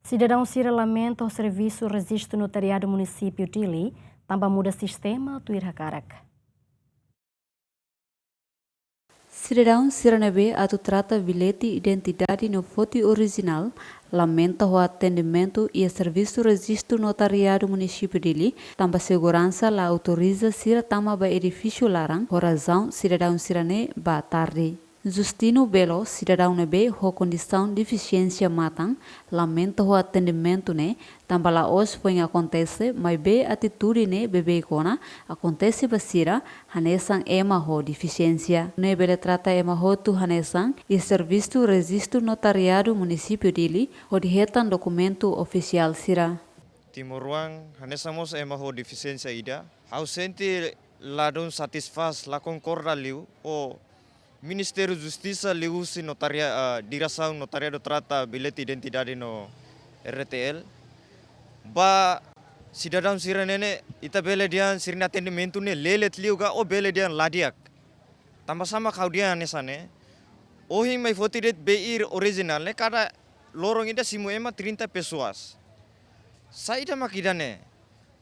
Cidadão Cira lamenta o serviço registro notariado município Tili, também muda sistema do Irhakarak. Cidadão Ciranebe atu trata bilhete identidade no foto original, lamenta o atendimento e o serviço registro notariado município dele, também segurança la autoriza Cira tama ba edifício larang, por razão cidadão Cirane ba tarde. Justino Belo, cidadão nebe, ho condição deficiência matang, lamenta o atendimento ne, também lá hoje foi acontece, mas be atitude ne bebê kona, acontece basira, hanesang ema ho deficiência. Ne bele trata ema ho tu hanesang, e serviço registro notariado município dele, ho dihetan documento oficial sira. Timuruang hanesamos ema ho deficiência ida, ausente ladon satisfaz la concorda liu o Ministério da Justiça liusi direção notariado trata bilhete identidade no RTL. Ba cidadão siranene ita bele dian sirna atendimento ne lelet liuga o bele dian ladiak. Tambah sama kau dia nesane. Ohi mai fotidet beir original ne kada lorong ida simu ema 30 pessoas. Saida makidane.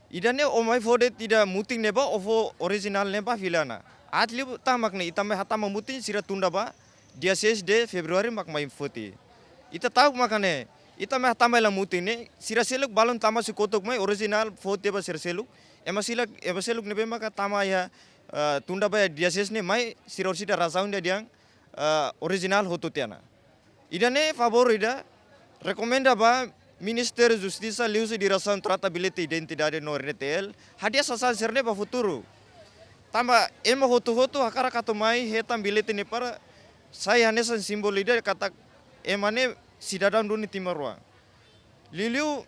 Idane o mai fodet ida muting neba ovo original neba filana. Atli tamak ne itame hatama muti sira tunda ba dia 6 de Februari mak mai foti. Ita tahu makane itame hatama la muti ne sira seluk balon tama si kotok mai original foti ba sira seluk ema seluk nebe maka tama ya tunda ba dia 6 ne mai sira orsida rasaun dia original hoto tiana. Ida ne favor ida recomenda ba Ministério da Justiça liusi diração tratability identidade no RTL hadia sasal serne ba futuro. Tambah ema hotu hakara katomai hetam bilhete ne para saya hanesan simbol ida kata emane cidadão duni Timarua. Liliu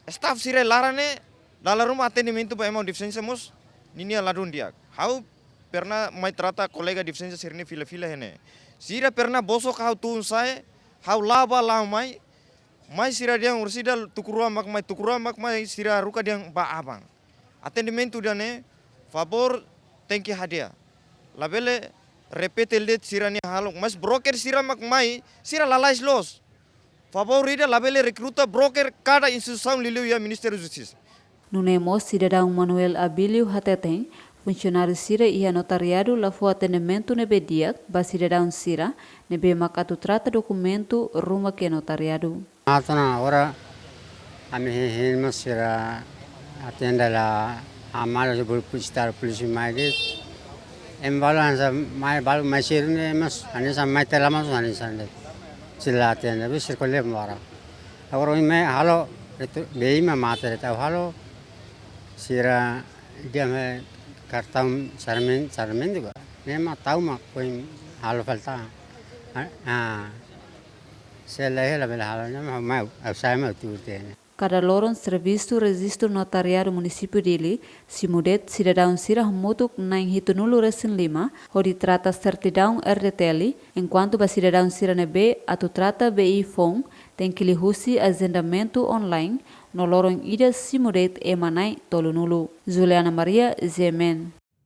staff sire larane dalam rumah atendimento ba emang deficiência mos ninia ladun dia. Hau pernah mai trata kolega deficiência sirne fila-fila hene. Sira pernah bosok hau tun saya hau laba mai sira dia ursida tukura mak mai sira ruka dia ba abang. Atendimento dia ne favor thank you hadia. Labele repete let sirani halong mas broker sira mak mai sira lalais los. Favorida labele recruta broker cada instituição liliu ya Ministério da Justiça. Nunemo cidadão Manuel Abilio Hateteng, funcionário sira e notariado la fo atendimento nebe diak, ba cidadão sira nebe makatu trata documento ruma que notariado. Atana ora ami hilma sira atenda la amal grupo estar polisi mai de embalan sa mai bal mai sirne mas anisa mai telamas anisa de sila atenda be sir kolle mara agora me halo itu bei ma mata eta halo sira dia me kartam sarmen juga ne ma tau ma koi halo falta sela hela bela halo ne ma sai ma tu te. Cada lorong serviço registro notariado município dele, se mudet cidadão sira motuk naing hitunulu resin 5, hori trata certidão RTL, enquanto ba cidadão sira nebe atu trata BI phone, tem que lihusi agendamento online, no lorong ida se mudet emanai tolunulu. Juliana Maria, Zemen.